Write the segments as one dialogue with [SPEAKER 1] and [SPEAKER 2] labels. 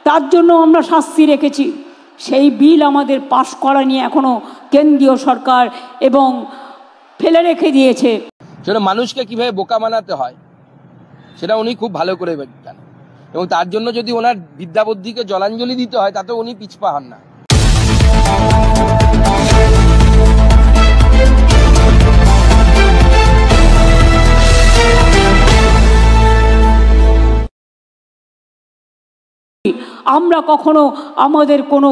[SPEAKER 1] তার জন্য আমরা শাস্তি রেখেছি। সেই বিল আমাদের পাশ করা নিয়ে এখনও কেন্দ্রীয় সরকার এবং ফেলে রেখে দিয়েছে।
[SPEAKER 2] সেটা মানুষকে কিভাবে বোকা বানাতে হয় সেটা উনি খুব ভালো করে জানেন, এবং তার জন্য যদি ওনার বিদ্যা বুদ্ধিকে জলাঞ্জলি দিতে হয় তাতে উনি পিছপা হন না।
[SPEAKER 1] আমরা কখনো আমাদের কোনো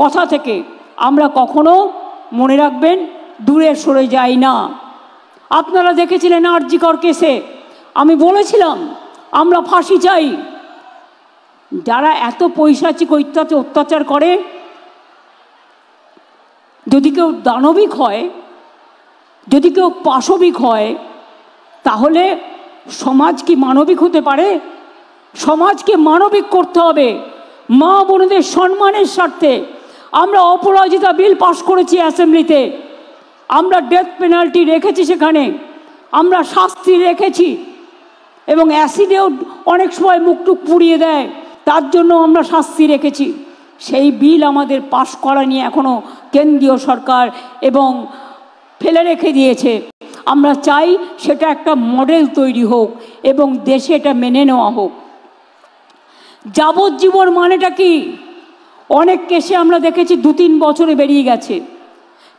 [SPEAKER 1] কথা থেকে আমরা কখনো মনে রাখবেন দূরে সরে যাই না। আপনারা দেখেছিলেন আর.জি. কর কেসে আমি বলেছিলাম আমরা ফাঁসি চাই। যারা এত পৈশাচিক অত্যাচার করে, যদি কেউ দানবিক হয়, যদি কেউ পাশবিক হয়, তাহলে সমাজ কি মানবিক হতে পারে? সমাজকে মানবিক করতে হবে। মা বোনদের সম্মানের স্বার্থে আমরা অপরাজিতা বিল পাশ করেছি অ্যাসেম্বলিতে। আমরা ডেথ পেনাল্টি রেখেছি, সেখানে আমরা শাস্তি রেখেছি, এবং অ্যাসিডেও অনেক সময় মুখটুক পুড়িয়ে দেয়, তার জন্য আমরা শাস্তি রেখেছি। সেই বিল আমাদের পাশ করা নিয়ে এখনও কেন্দ্রীয় সরকার এবং ফেলে রেখে দিয়েছে। আমরা চাই সেটা একটা মডেল তৈরি হোক এবং দেশে এটা মেনে নেওয়া হোক। যাবজ্জীবন মানেটা কি? অনেক কেসে আমরা দেখেছি 2-3 বছরে বেরিয়ে গেছে,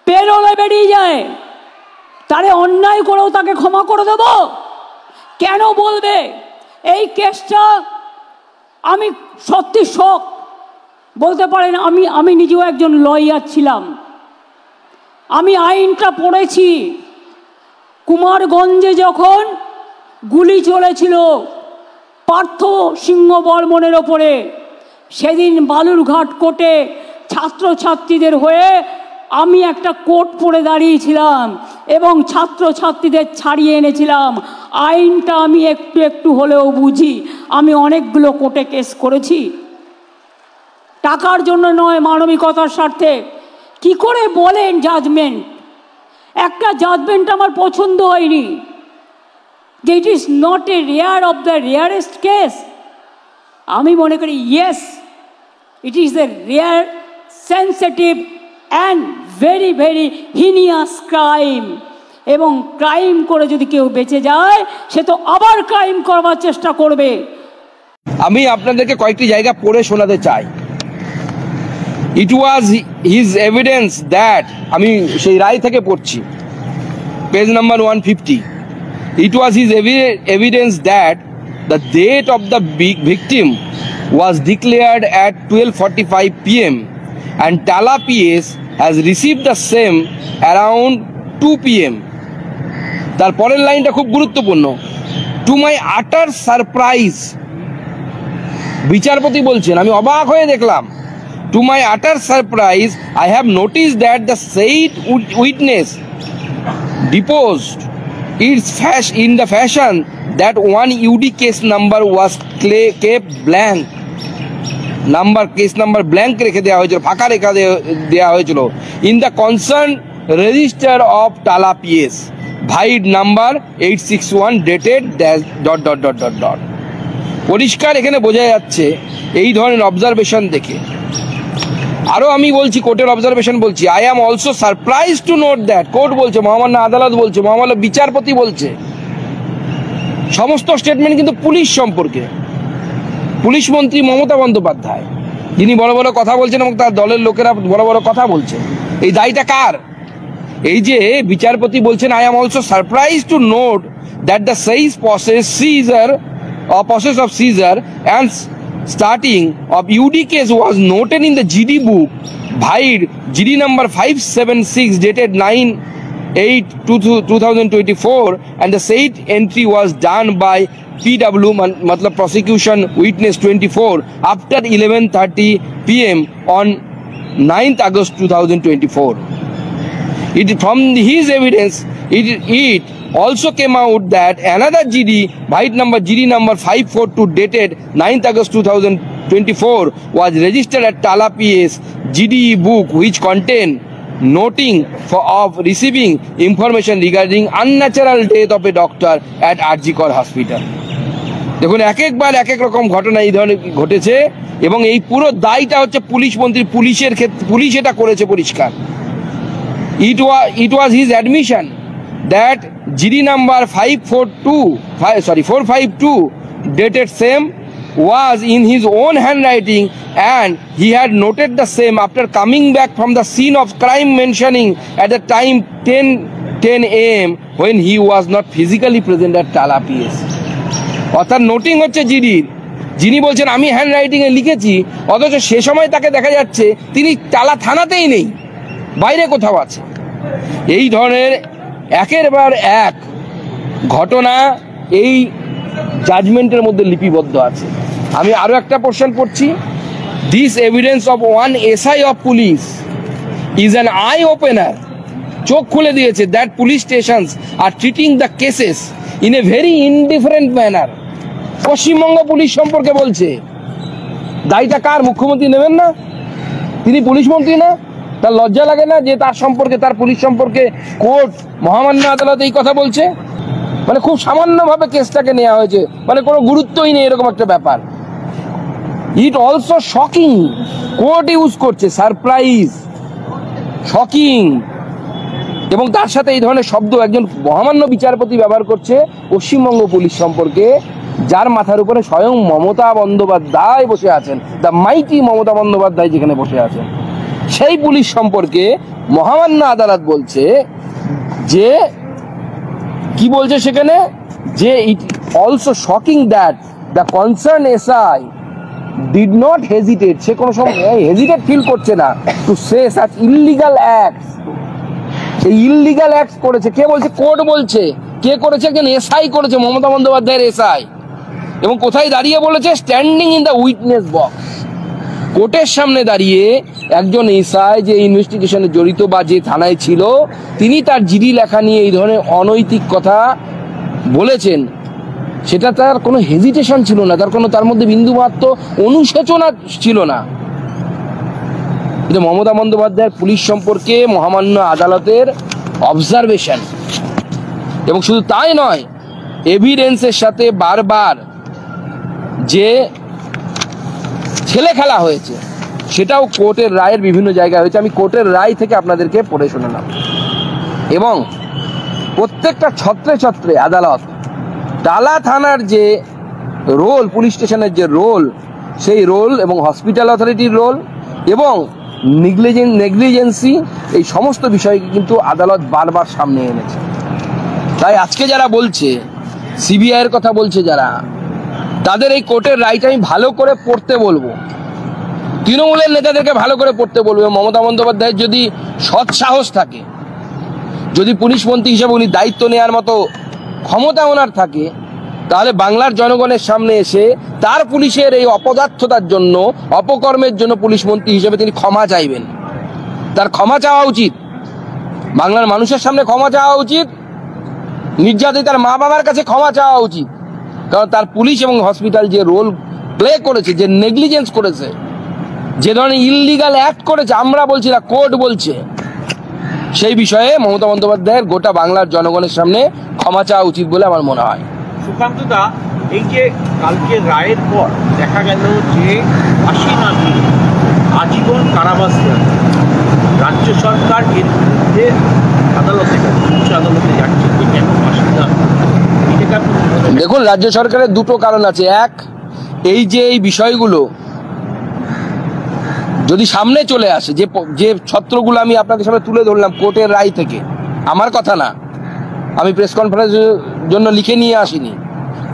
[SPEAKER 1] পেরোলে বেরিয়ে যায়। তারে অন্যায় করেও তাকে ক্ষমা করে দেব কেন বলবে? এই কেসটা আমি সত্যি শক, বলতে পারেন আমি নিজেও একজন লয়ার ছিলাম, আমি আইনটা পড়েছি। কুমারগঞ্জে যখন গুলি চলেছিল পার্থ সিংহ বর্মনের ওপরে, সেদিন বালুরঘাট কোর্টে ছাত্রছাত্রীদের হয়ে আমি একটা কোর্ট পড়ে দাঁড়িয়েছিলাম এবং ছাত্রছাত্রীদের ছাড়িয়ে এনেছিলাম। আইনটা আমি একটু একটু হলেও বুঝি। আমি অনেকগুলো কোর্টে কেস করেছি, টাকার জন্য নয়, মানবিকতার স্বার্থে। কি করে বলেন জাজমেন্ট? একটা জাজমেন্ট আমার পছন্দ হয়নি, যে it is not a rare of the rarest case. আমি মনে করি yes, it is a rare, sensitive and very very heinous crime. এবং ক্রাইম করে যদি কেউ বেঁচে যায়, সে তো আবার ক্রাইম করবার চেষ্টা করবে।
[SPEAKER 2] আমি আপনাদেরকে কয়েকটি জায়গা পড়ে শোনাতে চাই। ইট ওয়াজ হিজ এভিডেন্স দ্যাট, আমি সেই রায় থেকে পড়ছি, page number 150। It was his evidence that the date of the victim was declared at 12:45 p.m. and Tala PS has received the same around 2 p.m. তার পরের লাইনটা খুব গুরুত্বপূর্ণ। To my utter surprise, বিচারপতি বলছেন, আমি অবাক হয়ে দেখলাম, to my utter surprise, I have noticed that the said witness deposed in the fashion that one UD case number was kept blank. Case number blank রেখে দেওয়া হয়েছিল, ফাঁকা রেখে দেওয়া হয়েছিল। In the concerned register of Tala PS, Bhide number 861 dated .. পরিষ্কার এখানে বোঝা যাচ্ছে এই ধরনের অবজারভেশন দেখে। আরো আমি বলছি, কোর্টের অবজারভেশন বলছি, I am also surprise to note that, court বলছে, মহামান্য আদালত বলছে, মহামান্য বিচারপতি বলছে, সমস্ত স্টেটমেন্ট কিন্তু পুলিশ সম্পর্কে। পুলিশ মন্ত্রী মমতা বন্দ্যোপাধ্যায়, যিনি বড় বড় কথা বলছেন এবং তার দলের লোকেরা বড় বড় কথা বলছে, এই দায়টা কার? এই যে বিচারপতি বলছেন, I am also surprise to note that the সেইজ process of seizure and starting of UD case was noted in the GD book, Bhide GD number 576 dated 9/8/2024, and the said entry was done by PW, matlab prosecution witness 24, after 11:30 p.m. on 9th August 2024. From his evidence, it also came out that another GD, Bhide number GD number 542 dated 9th August 2024, was registered at Tala PS GDE book, which contained noting of receiving information regarding unnatural death of a doctor at R.G. Kar Hospital. দেখুন এক একবার এক এক রকম ঘটনা এই ধরনের ঘটেছে, এবং এই পুরো দায়টা হচ্ছে পুলিশ মন্ত্রী, পুলিশের ক্ষেত্রে পুলিশ এটা করেছে পরিষ্কার। It was his admission that GD number 452 dated same was in his own handwriting, and he had noted the same after coming back from the scene of crime, mentioning at the time 10 AM when he was not physically present at Tala PS. অর্থাৎ noting হচ্ছে জিডির, যিনি বলছেন আমি hand রাইটিংয়ে লিখেছি, অথচ সে সময় তাকে দেখা যাচ্ছে তিনি টালা থানাতেই নেই, বাইরে কোথাও আছে। এই ধরনের একের পর এক ঘটনা এই জাজমেন্টের মধ্যে লিপিবদ্ধ আছে। আমি আরও একটা পোর্শন পড়ছি। This evidence of one SI of police is an eye opener, চোখ খুলে দিয়েছে, that police stations are treating the cases in a very indifferent manner. Paschimbanga police সম্পর্কে বলছে, দায়টা কার? মুখ্যমন্ত্রী নেবেন না? তিনি পুলিশ মন্ত্রী না? তার লজ্জা লাগে না যে তার সম্পর্কে, তার পুলিশ সম্পর্কে কোর্ট, মহামান্য আদালত এই কথা বলছে? মানে খুব সামান্যভাবে কেসটাকে নেওয়া হয়েছে, মানে কোনো গুরুত্বই নেই, এরকম একটা ব্যাপার। ইট অলসো শকিং, কোর্ট ইউজ করছে সারপ্রাইজ, শকিং, এবং তার সাথে এই ধরনের শব্দ একজন মহামান্য বিচারপতি ব্যবহার করছে পশ্চিমবঙ্গ পুলিশ সম্পর্কে, যার মাথার উপরে স্বয়ং মমতা বন্দ্যোপাধ্যায় বসে আছেন, দ্য মাইটি মমতা বন্দ্যোপাধ্যায় যেখানে বসে আছেন, সেই পুলিশ সম্পর্কে মহামান্য আদালত বলছে যে, কি বলছে সেখানে, যে it also shocking that the concern SI did not hesitate, সে কোনো সময় হেজিটেট ফিল করছে না to say such illegal acts. এই ইললিগাল অ্যাক্টস করেছে কে বলছে? কোর্ট বলছে। কে করেছে? একজন SI করেছে, মমতা বন্দ্যোপাধ্যায়ের SI। এবং কোথায় দাঁড়িয়ে বলেছে? Standing in the witness box, কোর্টের সামনে দাঁড়িয়ে একজন SI যে ইনভেস্টিগেশনে জড়িত বা যে থানায় ছিল, তিনি তার জিডি লেখা নিয়ে এই ধরনের অনৈতিক কথা বলেছেন, সেটা তার কোনো হেজিটেশন ছিল না, তার মধ্যে বিন্দুমাত্র অনুশোচনা ছিল না। এটা মমতা বন্দ্যোপাধ্যায়ের পুলিশ সম্পর্কে মহামান্য আদালতের অবজারভেশন। এবং শুধু তাই নয়, এভিডেন্সের সাথে বারবার যে ছেলে খেলা হয়েছে, সেটাও কোর্টের রায়ের বিভিন্ন জায়গায় হয়েছে। আমি কোর্টের রায় থেকে আপনাদেরকে পড়ে শোনালাম। এবং প্রত্যেকটা ছত্রে ছত্রে আদালত টালা থানার যে রোল, পুলিশ স্টেশনের যে রোল, সেই রোল এবং হসপিটাল অথরিটির রোল এবং নেগলিজেন্সি, এই সমস্ত বিষয়কে কিন্তু আদালত বারবার সামনে এনেছে। তাই আজকে যারা বলছে, CBI-এর কথা বলছে যারা, তাদের এই কোর্টের রায়টা আমি ভালো করে পড়তে বলবো, তৃণমূলের নেতাদেরকে ভালো করে পড়তে বলবো। মমতা বন্দ্যোপাধ্যায়ের যদি সৎ সাহস থাকে, যদি পুলিশ মন্ত্রী হিসেবে উনি দায়িত্ব নেওয়ার মতো ক্ষমতা ওনার থাকে, তাহলে বাংলার জনগণের সামনে এসে তার পুলিশের এই অপদার্থতার জন্য, অপকর্মের জন্য পুলিশ মন্ত্রী হিসেবে তিনি ক্ষমা চাইবেন। তার ক্ষমা চাওয়া উচিত, বাংলার মানুষের সামনে ক্ষমা চাওয়া উচিত, নির্যাতিতার মা বাবার কাছে ক্ষমা চাওয়া উচিত। কারণ তার পুলিশ এবং হসপিটাল যে রোল প্লে করেছে, যে নেগলিজেন্স করেছে, যে ধরনের ইললিগাল অ্যাক্ট করেছে, আমরা বলছি না, কোর্ট বলছে, সেই বিষয়ে মমতা বন্দ্যোপাধ্যায়ের গোটা বাংলার জনগণের সামনে ক্ষমা চাওয়া উচিত বলে আমার মনে হয়।
[SPEAKER 3] সুকান্ত দা, এই যে কালকে রায়ের পর দেখা গেল যে ফাঁসি না দিয়ে আজীবন কারাবাস, রাজ্য সরকার এর বিরুদ্ধে আদালতে, উচ্চ আদালতে যাচ্ছে, কেন ফাঁসি না?
[SPEAKER 2] দেখুন, রাজ্য সরকারের দুটো কারণ আছে। এক, এই যে এই বিষয়গুলো যদি সামনে চলে আসে, যে ছত্রগুলো আমি আপনাদের সামনে তুলে ধরলাম কোর্টের রায় থেকে, আমার কথা না, আমি প্রেস কনফারেন্সের জন্য লিখে নিয়ে আসিনি,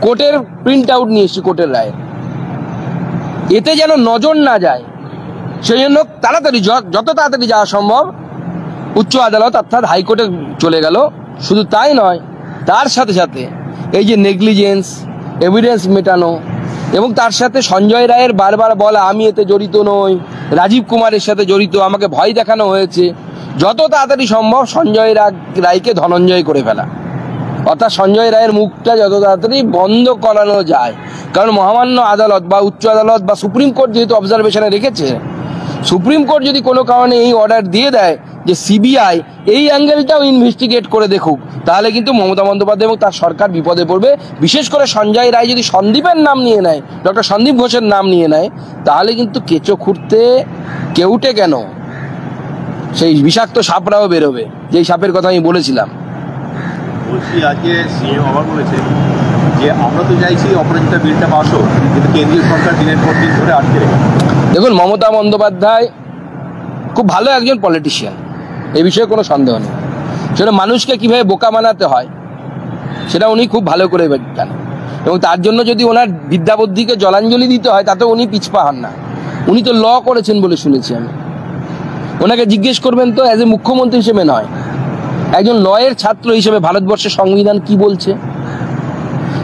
[SPEAKER 2] কোর্টের প্রিন্ট আউট নিয়ে এসেছি কোর্টের রায়। এতে যেন নজর না যায়, সেই জন্য তাড়াতাড়ি, যত তাড়াতাড়ি যাওয়া সম্ভব উচ্চ আদালত অর্থাৎ হাইকোর্টে চলে গেল। শুধু তাই নয়, তার সাথে সাথে এই যে নেগলিজেন্স, এভিডেন্স মেটানো, এবং তার সাথে সঞ্জয় রায়ের বারবার বলা আমি এতে জড়িত নই, রাজীব কুমারের সাথে জড়িত, আমাকে ভয় দেখানো হয়েছে, যত তাড়াতাড়ি সম্ভব সঞ্জয় রায়কে ধনঞ্জয় করে ফেলা, অর্থাৎ সঞ্জয় রায়ের মুখটা যত তাড়াতাড়ি বন্ধ করানো যায়। কারণ মহামান্য আদালত বা উচ্চ আদালত বা সুপ্রিম কোর্ট যেহেতু অবজারভেশনে রেখেছে, সুপ্রিম কোর্ট যদি কোনো কারণে এই অর্ডার দিয়ে দেয়, যে সিবিআই এই অ্যাঙ্গেলটাও ইনভেস্টিগেট করে দেখুক, তাহলে কিন্তু মমতা বন্দ্যোপাধ্যায় এবং তার সরকার বিপদে পড়বে। বিশেষ করে সঞ্জয় রায় যদি সন্দীপের নাম নিয়ে নেয়, ডক্টর সন্দীপ ঘোষের নাম নিয়ে নেয়, তাহলে কিন্তু কেঁচো খুঁড়তে কেউটে কেন সেই বিষাক্ত সাপরাও বেরোবে, যেই সাপের কথা আমি বলেছিলাম।
[SPEAKER 4] বলছি আজকে সিএম আবার বলেছে যে আমরা তো চাইছি অপরাজিতা বিলটা পাস হোক, কিন্তু কেন্দ্রীয় সরকার দিনের পর দিন ধরে আটকে রেখেছে।
[SPEAKER 2] দেখুন, মমতা বন্দ্যোপাধ্যায় খুব ভালো একজন পলিটিশিয়ান, এই বিষয়ে কোনো সন্দেহ নেই। সেটা মানুষকে কিভাবে বোকা বানাতে হয় সেটা উনি খুব ভালো করে জানেন, এবং তার জন্য যদি ওনার বিদ্যাবুদ্ধিকে জলাঞ্জলি দিতে হয় তাতে উনি পিছপা হন না। উনি তো ল করেছেন বলে শুনেছি আমি। ওনাকে জিজ্ঞেস করবেন তো অ্যাজ এ মুখ্যমন্ত্রী হিসেবে নয়, একজন লয়ের ছাত্র হিসেবে ভারতবর্ষের সংবিধান কি বলছে।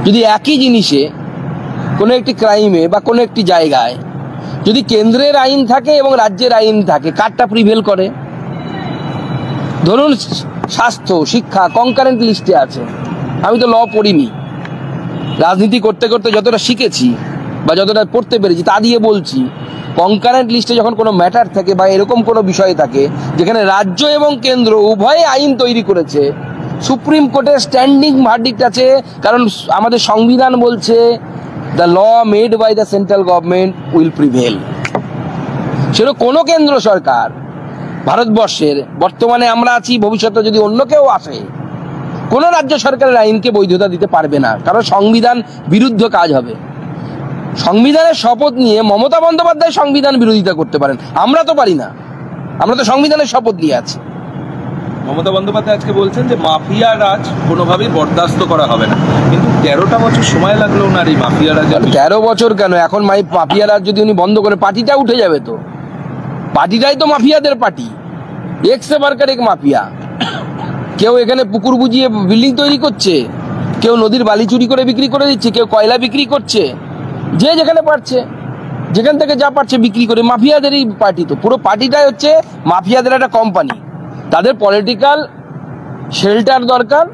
[SPEAKER 2] যদি একই জিনিসে কোনো একটি ক্রাইমে বা কোনো একটি জায়গায় যদি কেন্দ্রের আইন থাকে এবং রাজ্যের আইন থাকে, কারটা প্রিভেল করে? ধরুন স্বাস্থ্য, শিক্ষা কনকারেন্ট লিস্টে আছে। আমি তো ল পড়িনি, রাজনীতি করতে করতে যতটা শিখেছি বা যতটা পড়তে পেরেছি তা দিয়ে বলছি, কনকারেন্ট লিস্টে যখন কোনো ম্যাটার থাকে বা এরকম কোনো বিষয় থাকে যেখানে রাজ্য এবং কেন্দ্র উভয়ে আইন তৈরি করেছে, সুপ্রিম কোর্টের স্ট্যান্ডিং ভার্ডিক্ট আছে, কারণ আমাদের সংবিধান বলছে the law made by the central government will prevail. সেটা কোনো কেন্দ্র সরকার ভারতবর্ষের বর্তমানে আমরা আছি, ভবিষ্যতে যদি অন্য কেউ আসে, কোনো রাজ্য সরকারের আইনকে বৈধতা দিতে পারবে না, কারণ সংবিধান বিরুদ্ধ কাজ হবে। সংবিধানের শপথ নিয়ে মমতা বন্দ্যোপাধ্যায় সংবিধান বিরোধিতা করতে পারেন, আমরা তো পারি না। আমরা তো সংবিধানের শপথ নিয়ে আছি।
[SPEAKER 5] মমতা বন্দ্যোপাধ্যায় আজকে বলছেন যে মাফিয়া রাজ কোনোভাবেই বরদাস্ত করা হবে না, কিন্তু 13টা বছর সময় লাগলো ওনার এই মাফিয়া রাজ।
[SPEAKER 2] 13 বছর কেন, এখন মাফিয়া রাজ যদি উনি বন্ধ করে পার্টিটা উঠে যাবে তো। পার্টিটাই তো মাফিয়াদের পার্টি, এক সে বারকার এক মাফিয়া। কেউ এখানে পুকুর বুঝিয়ে বিল্ডিং তৈরি করছে, কেউ নদীর বালি চুরি করে বিক্রি করে দিচ্ছে, কেউ কয়লা বিক্রি করছে, যে যেখানে পারছে যেখান থেকে যা পারছে বিক্রি করে। মাফিয়াদেরই পার্টি তো, পুরো পার্টিটাই হচ্ছে মাফিয়াদের একটা কোম্পানি। তাদের পলিটিক্যাল শেল্টার দরকার,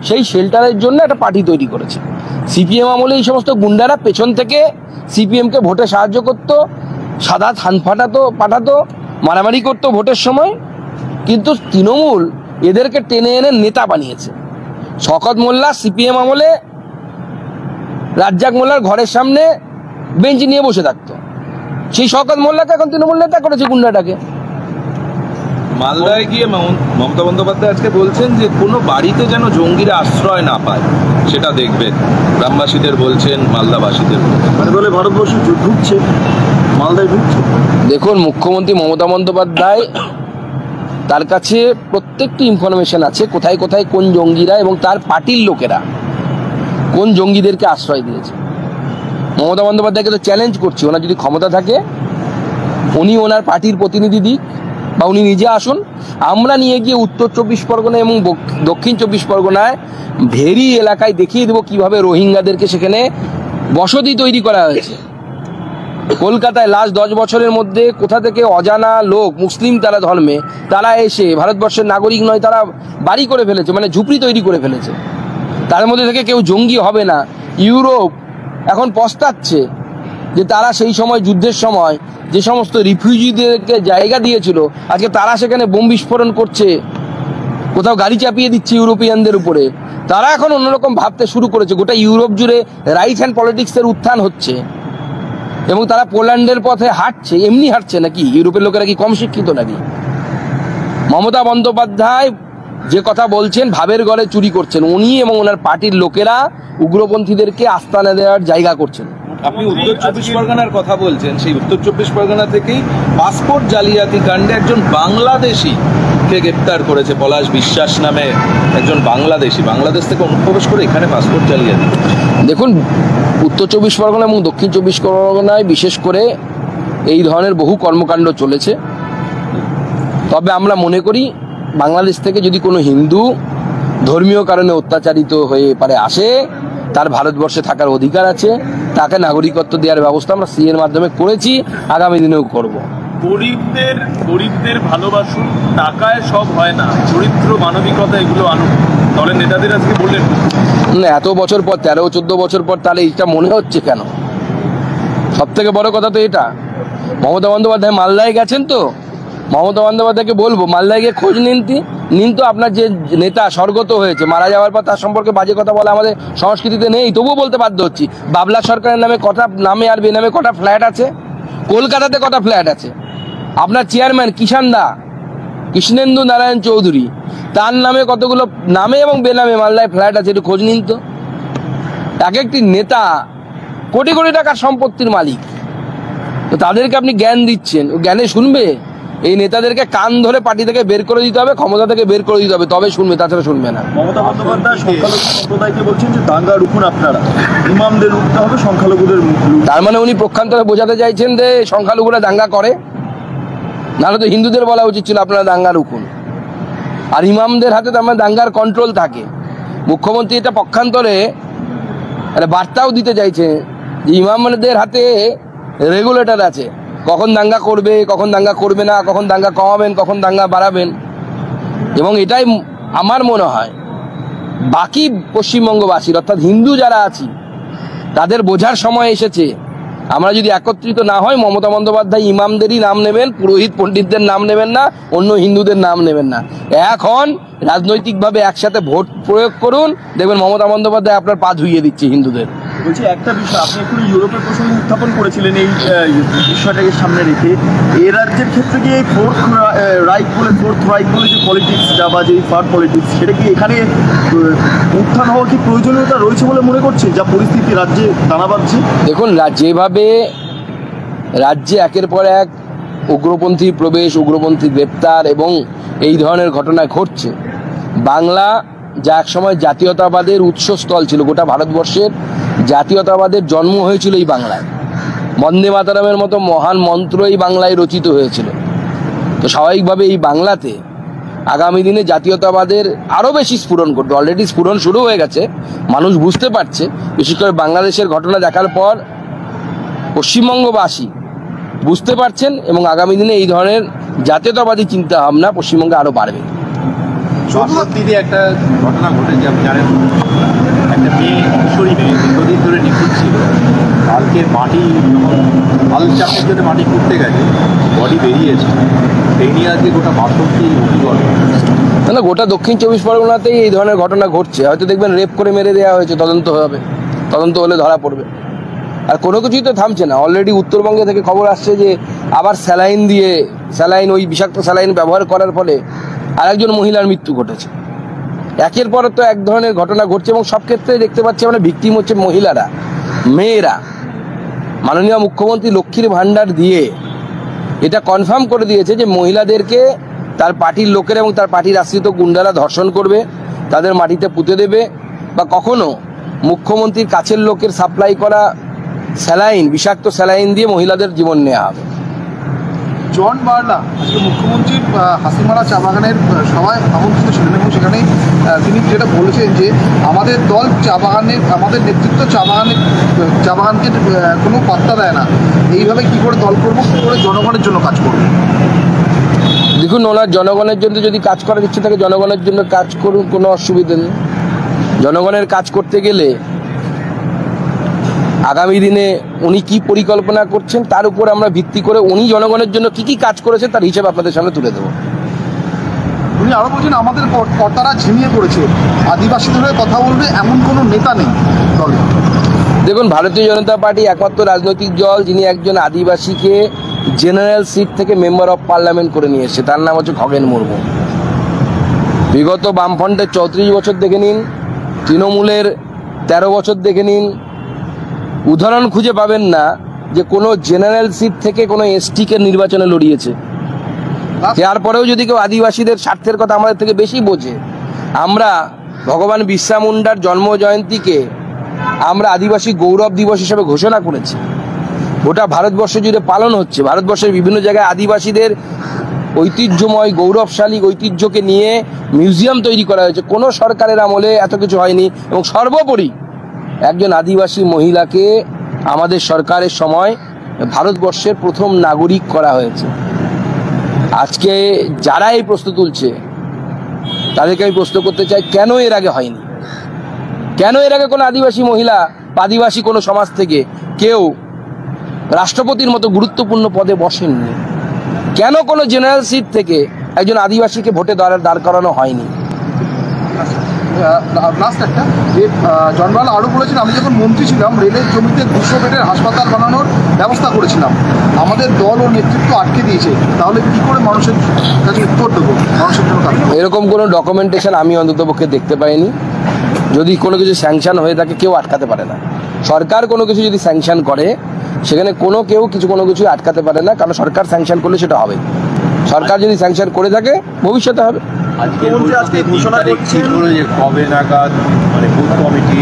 [SPEAKER 2] সেই শেল্টারের জন্য একটা পার্টি তৈরি করেছে। সিপিএম আমলে এই সমস্ত গুন্ডারা পেছন থেকে সিপিএমকে ভোটে সাহায্য করতো, সাদা থান পাঠাতো, মারামারি করতো ভোটের সময়, কিন্তু তৃণমূল এদেরকে টেনে এনে নেতা বানিয়েছে। শওকত মোল্লা সিপিএম আমলে রাজ্জাক মোল্লার ঘরের সামনে বেঞ্চ নিয়ে বসে থাকতো, সেই শওকত মোল্লাকে এখন তৃণমূল নেতা করেছে গুন্ডাটাকে।
[SPEAKER 5] মালদায় গিয়ে মমতা বন্দ্যোপাধ্যায় আজকে বলছেন যে কোনো বাড়িতে যেন জঙ্গিরা আশ্রয় না পায় সেটা দেখবেন। গ্রামবাসীদের বলছেন, মালদাবাসীদের
[SPEAKER 4] মানে বলে ভারতবর্ষ ঢুকছে, মালদায় ঢুকছে।
[SPEAKER 2] দেখুন, মুখ্যমন্ত্রী মমতা বন্দ্যোপাধ্যায় তার কাছে প্রত্যেকটি ইনফরমেশন আছে, কোথায় কোথায় কোন জঙ্গিরা এবং তার পার্টির লোকেরা কোন জঙ্গিদেরকে আশ্রয় দিয়েছে। মমতা বন্দ্যোপাধ্যায়কে তো চ্যালেঞ্জ করছি, ওনার যদি ক্ষমতা থাকে উনি ওনার পার্টির প্রতিনিধি দিক বা উনি নিজে আসুন, আমরা নিয়ে গিয়ে উত্তর 24 পরগনা এবং দক্ষিণ 24 পরগনায় ভেরি এলাকায় দেখিয়ে দেবো কিভাবে রোহিঙ্গাদেরকে সেখানে বসতি তৈরি করা হয়েছে। কলকাতায় লাস্ট 10 বছরের মধ্যে কোথা থেকে অজানা লোক, মুসলিম তারা ধর্মে, তারা এসে ভারতবর্ষের নাগরিক নয়, তারা বাড়ি করে ফেলেছে, মানে ঝুপড়ি তৈরি করে ফেলেছে। তার মধ্যে থেকে কেউ জঙ্গি হবে না। ইউরোপ এখন পস্তাচ্ছে যে তারা সেই সময় যুদ্ধের সময় যে সমস্ত রিফিউজিদেরকে জায়গা দিয়েছিল, আজকে তারা সেখানে বোম বিস্ফোরণ করছে, কোথাও গাড়ি চাপিয়ে দিচ্ছে ইউরোপিয়ানদের উপরে। তারা এখন অন্যরকম ভাবতে শুরু করেছে। গোটা ইউরোপ জুড়ে রাইট হ্যান্ড পলিটিক্সের উত্থান হচ্ছে এবং তারা পোল্যান্ডের পথে হাঁটছে। এমনি হাঁটছে নাকি? ইউরোপের লোকেরা কি কম শিক্ষিত নাকি? মমতা বন্দ্যোপাধ্যায় যে কথা বলছেন, ভাবের ঘরে চুরি করছেন উনি এবং ওনার পার্টির লোকেরা, উগ্রপন্থীদেরকে আস্তানা দেওয়ার জায়গা করছেন।
[SPEAKER 5] আপনি উত্তর 24 পরগনার কথা বলছেন, সেই উত্তর 24 পরগনা থেকেই পাসপোর্ট জালিয়াতি কাণ্ডে একজন বাংলাদেশিকে গ্রেপ্তার করেছে। পলাশ বিশ্বাস নামে একজন বাংলাদেশি, বাংলাদেশ থেকে অনুপ্রবেশ করে এখানে পাসপোর্ট জালিয়াতি।
[SPEAKER 2] দেখুন, উত্তর 24 পরগনা এবং দক্ষিণ 24 পরগনায় বিশেষ করে এই ধরনের বহু কর্মকাণ্ড চলেছে। তবে আমরা মনে করি বাংলাদেশ থেকে যদি কোনো হিন্দু ধর্মীয় কারণে অত্যাচারিত হয়ে পারে আসে, তার ভারতবর্ষে থাকার অধিকার আছে, তাকে নাগরিকত্ব দেওয়ার ব্যবস্থা আমরা সিএর মাধ্যমে করেছি, আগামী দিনেও করব।
[SPEAKER 6] গরিবদের ভালোবাসুন, টাকায় সব হয় না, চরিত্র মানবিকতা এগুলো আনুন। দলের নেতাদের আজকে বললেন
[SPEAKER 2] না, এত বছর পর, 13-14 বছর পর, তাহলে এটা মনে হচ্ছে কেন? সব থেকে বড় কথা তো এটা, মমতা বন্দ্যোপাধ্যায় মালদায় গেছেন তো, মমতা বন্দ্যোপাধ্যায়কে বলবো মালদায় গিয়ে খোঁজ নিন তো আপনার যে নেতা স্বর্গত হয়েছে, মারা যাওয়ার পর তার সম্পর্কে বাজে কথা বলা আমাদের সংস্কৃতিতে নেই, তবুও বলতে বাধ্য হচ্ছি। বাবলা সরকারের নামে কটা নামে আর বেনামে কটা ফ্ল্যাট আছে, কলকাতাতে কটা ফ্ল্যাট আছে, আপনার চেয়ারম্যান কৃষ্ণেন্দু নারায়ণ চৌধুরী তার নামে কতগুলো নামে এবং বেনামে মালদায় ফ্ল্যাট আছে, একটু খোঁজ নিন তো। এক একটি নেতা কোটি কোটি টাকার সম্পত্তির মালিক, তো তাদেরকে আপনি জ্ঞান দিচ্ছেন, ও জ্ঞানে শুনবে? এই নেতাদেরকে কান ধরে পার্টি থেকে বের করে দিতে হবে, ক্ষমতা থেকে বের করে দিতে হবে, তবে শুনবে, তাছাড়া শুনবে না।
[SPEAKER 7] মমতা বন্দ্যোপাধ্যায় সংখ্যালঘু সম্প্রদায়কে বলছেন যে দাঙ্গা রুখুন আপনারা, ইমামদের রুখতে হবে, সংখ্যালঘুদের মুখ।
[SPEAKER 2] তার মানে উনি প্রক্ষান্তরে বোঝাতে চাইছেন যে সংখ্যালঘুরা দাঙ্গা করে, নাহলে তো হিন্দুদের বলা উচিত ছিল আপনারা দাঙ্গা রুখুন। আর ইমামদের হাতে তো আমার দাঙ্গার কন্ট্রোল থাকে। মুখ্যমন্ত্রী এটা পক্ষান্তরে বার্তাও দিতে চাইছে যে ইমামদের হাতে রেগুলেটর আছে, কখন দাঙ্গা করবে, কখন দাঙ্গা করবে না, কখন দাঙ্গা কমাবেন, কখন দাঙ্গা বাড়াবেন। এবং এটাই আমার মনে হয় বাকি পশ্চিমবঙ্গবাসীর অর্থাৎ হিন্দু যারা আছি তাদের বোঝার সময় এসেছে। আমরা যদি একত্রিত না হয়, মমতা বন্দ্যোপাধ্যায় ইমামদেরই নাম নেবেন, পুরোহিত পণ্ডিতদের নাম নেবেন না, অন্য হিন্দুদের নাম নেবেন না। এখন রাজনৈতিকভাবে একসাথে ভোট প্রয়োগ করুন, দেখবেন মমতা বন্দ্যোপাধ্যায় আপনার পা ধুইয়ে দিচ্ছে হিন্দুদের।
[SPEAKER 7] বলছি একটা বিষয়, আপনি একটু ইউরোপের প্রসঙ্গ উত্থাপন করেছিলেন এই বিষয়টাকে সামনে রেখে, এ রাজ্যের ক্ষেত্রে কি এই ফোর্থ রাইট বলে যে পলিটিক্সটা বা যে ফার পলিটিক্স, সেটা কি এখানে উত্থান হওয়ার কি প্রয়োজনীয়তা রয়েছে বলে মনে করছেন, যা পরিস্থিতি রাজ্যে টানা বাঁধছে?
[SPEAKER 2] দেখুন, যেভাবে রাজ্যে একের পর এক উগ্রপন্থী প্রবেশ, উগ্রপন্থী গ্রেপ্তার এবং এই ধরনের ঘটনা ঘটছে, বাংলা যা একসময় জাতীয়তাবাদের উৎসস্থল ছিল, গোটা ভারতবর্ষের জাতীয়তাবাদের জন্ম হয়েছিল এই বাংলায়। বন্দে মাতরমের মতো মহান মন্ত্র এই বাংলায় রচিত হয়েছিল। তো স্বাভাবিকভাবে এই বাংলাতে আগামী দিনে জাতীয়তাবাদের আরও বেশি স্ফুরণ করবে। অলরেডি স্ফুরণ শুরু হয়ে গেছে, মানুষ বুঝতে পারছে। বিশেষ করে বাংলাদেশের ঘটনা দেখার পর পশ্চিমবঙ্গবাসী বুঝতে পারছেন এবং আগামী দিনে এই ধরনের জাতীয়তাবাদী চিন্তা ভাবনা পশ্চিমবঙ্গে আরও বাড়বে।
[SPEAKER 4] বাসন্তীতে একটা ঘটনা ঘটেছে, আপনি জানেন, একটা মেয়ে, কিশোরী মেয়ে দীর্ঘদিন ধরে নিখোঁজ ছিল। কালকে মাটি হাল চাপের জন্য মাটি খুঁড়তে গেছে, বডি বেরিয়েছে। এই নিয়ে আজকে গোটা বাসন্তী অভিজ্ঞতা,
[SPEAKER 2] তাহলে গোটা দক্ষিণ 24 পরগনাতেই এই ধরনের ঘটনা ঘটছে। হয়তো দেখবেন রেপ করে মেরে দেওয়া হয়েছে, তদন্ত হবে, তদন্ত হলে ধরা পড়বে। আর কোনো কিছুই তো থামছে না। অলরেডি উত্তরবঙ্গে থেকে খবর আসছে যে আবার স্যালাইন ওই বিষাক্ত স্যালাইন ব্যবহার করার ফলে আরেকজন মহিলার মৃত্যু ঘটেছে। একের পর তো এক ধরনের ঘটনা ঘটছে এবং সব ক্ষেত্রে দেখতে পাচ্ছি আমরা ভিকটিম হচ্ছে মহিলারা, মেয়েরা। মাননীয় মুখ্যমন্ত্রী লক্ষ্মীর ভাণ্ডার দিয়ে এটা কনফার্ম করে দিয়েছে যে মহিলাদেরকে তার পার্টির লোকের এবং তার পার্টির আশ্রিত গুন্ডারা ধর্ষণ করবে, তাদের মাটিতে পুঁতে দেবে, বা কখনো মুখ্যমন্ত্রীর কাছের লোকের সাপ্লাই করা স্যালাইন, বিষাক্ত স্যালাইন দিয়ে মহিলাদের জীবন নেওয়া হবে।
[SPEAKER 8] জন বার্লা আজকে মুখ্যমন্ত্রীর হাসিমারা চা বাগানের সভায় আমন্ত্রিত ছিলেন এবং সেখানে তিনি যেটা বলেছেন যে আমাদের দল আমাদের নেতৃত্ব চা বাগানকে কোনো পাত্তা দেয় না, এইভাবে কী করে দল করবো, কী করে জনগণের জন্য কাজ করবো।
[SPEAKER 2] দেখুন, ওনার জনগণের জন্য যদি কাজ করার ইচ্ছে থাকে জনগণের জন্য কাজ করুন, কোনো অসুবিধা নেই। জনগণের কাজ করতে গেলে আগামী দিনে উনি কি পরিকল্পনা করছেন তার উপর আমরা ভিত্তি করে উনি জনগণের জন্য কি কি কাজ করেছেন তার হিসেব আপনাদের সামনে তুলে দেবো।
[SPEAKER 8] উনি আরও বলছেন আমাদের কর্তারা ঝিমিয়ে পড়েছে, আদিবাসীদের হয়ে কথা বলবে এমন কোনো নেতা নেই দলে।
[SPEAKER 2] দেখুন, ভারতীয় জনতা পার্টি একমাত্র রাজনৈতিক দল যিনি একজন আদিবাসীকে জেনারেল সিট থেকে মেম্বার অফ পার্লামেন্ট করে নিয়ে এসেছে, তার নাম হচ্ছে খগেন মুর্মু। বিগত বামফ্রন্টের 34 বছর দেখে নিন, তৃণমূলের 13 বছর দেখে নিন, উদাহরণ খুঁজে পাবেন না যে কোনো জেনারেল সিট থেকে কোনো এসটিকে নির্বাচনে লড়িয়েছে। তারপরেও যদি কেউ আদিবাসীদের স্বার্থের কথা আমাদের থেকে বেশি বোঝে, আমরা ভগবান বিরসা মুন্ডার জন্ম জয়ন্তীকে আমরা আদিবাসী গৌরব দিবস হিসেবে ঘোষণা করেছি। গোটা ভারতবর্ষ জুড়ে পালন হচ্ছে। ভারতবর্ষের বিভিন্ন জায়গায় আদিবাসীদের ঐতিহ্যময় গৌরবশালী ঐতিহ্যকে নিয়ে মিউজিয়াম তৈরি করা হয়েছে। কোনো সরকারের আমলে এত কিছু হয়নি। এবং সর্বোপরি একজন আদিবাসী মহিলাকে আমাদের সরকারের সময় ভারতবর্ষের প্রথম নাগরিক করা হয়েছে। আজকে যারা এই প্রশ্ন তুলছে তাদেরকে আমি প্রশ্ন করতে চাই, কেন এর আগে হয়নি? কেন এর আগে কোনো আদিবাসী মহিলা, আদিবাসী কোনো সমাজ থেকে কেউ রাষ্ট্রপতির মতো গুরুত্বপূর্ণ পদে বসেননি? কেন কোনো জেনারেল সিট থেকে একজন আদিবাসীকে ভোটে দাঁড় করানো হয়নি?
[SPEAKER 8] লাস্ট একটা যে জন বার্লা আরও বলেছেন, আমি যখন মন্ত্রী ছিলাম রেলের জমিতে 200 বেডের হাসপাতাল বানানোর ব্যবস্থা করেছিলাম, আমাদের দল ও নেতৃত্ব আটকে দিয়েছে, তাহলে কী করে মানুষের কাছে উত্তর দেবো? মানুষের জন্য
[SPEAKER 2] এরকম কোনো ডকুমেন্টেশন আমি অন্ততপক্ষে দেখতে পাইনি। যদি কোনো কিছু স্যাংশন হয়ে থাকে কেউ আটকাতে পারে না। সরকার কোনো কিছু যদি স্যাংশন করে সেখানে কোনো কিছু আটকাতে পারে না, কারণ সরকার স্যাংশন করলে সেটা হবে। সরকার যদি স্যাংশন করে থাকে ভবিষ্যতে হবে।
[SPEAKER 4] আজকে ঘোষণা করছেন যে কবে নাগাদ মানে বুথ কমিটি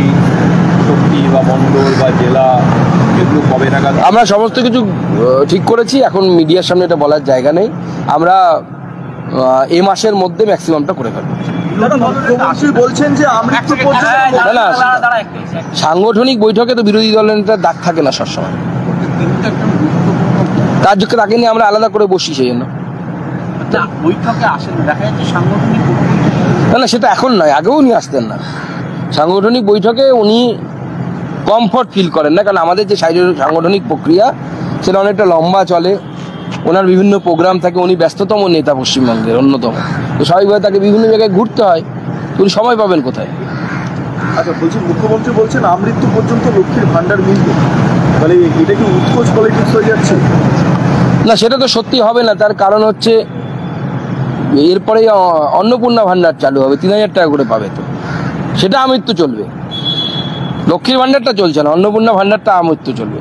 [SPEAKER 4] শক্তি বা মণ্ডল বা জেলা এগুলো কবে নাগাদ?
[SPEAKER 2] আমরা সমস্ত কিছু ঠিক করেছি, এখন মিডিয়ার সামনে এটা বলার জায়গা নেই। আমরা এই মাসের মধ্যে ম্যাক্সিমামটা করে ফেলবো।
[SPEAKER 7] বলছেন যে
[SPEAKER 2] সাংগঠনিক বৈঠকে তো বিরোধী দলের নেতার ডাক থাকে না সবসময়, তাকে নিয়ে আমরা আলাদা করে বসি, সেই জন্য। না সেটা এখন নয়, আগেও উনি আসতেন না সাংগঠনিক বৈঠকে। উনি কমফর্ট ফিল করেন না, কারণ আমাদের যে সাংগঠনিক প্রক্রিয়া সেটা অনেকটা লম্বা চলে, ওনার বিভিন্ন প্রোগ্রাম থাকে, উনি ব্যস্ততম নেতা পশ্চিমবঙ্গের অন্যতম, তো স্বাভাবিকভাবে তাকে বিভিন্ন জায়গায় ঘুরতে হয়, উনি সময় পাবেন কোথায়?
[SPEAKER 7] আচ্ছা বলছি, মুখ্যমন্ত্রী বলছেন আমৃত্যু পর্যন্ত লক্ষ্মীর ভান্ডার মিলবে, তাহলে এটা কি উৎকোচ পলিটিক্স হয়ে যাচ্ছে?
[SPEAKER 2] না সেটা তো সত্যি হবে না, তার কারণ হচ্ছে এরপরে অন্নপূর্ণা ভান্ডার চালু হবে, 3000 টাকা করে পাবে, তো সেটা আমৃত্যু চলবে। লক্ষ্মীর ভান্ডারটা চলছে না, অন্নপূর্ণা ভান্ডারটা আমৃত্যু চলবে।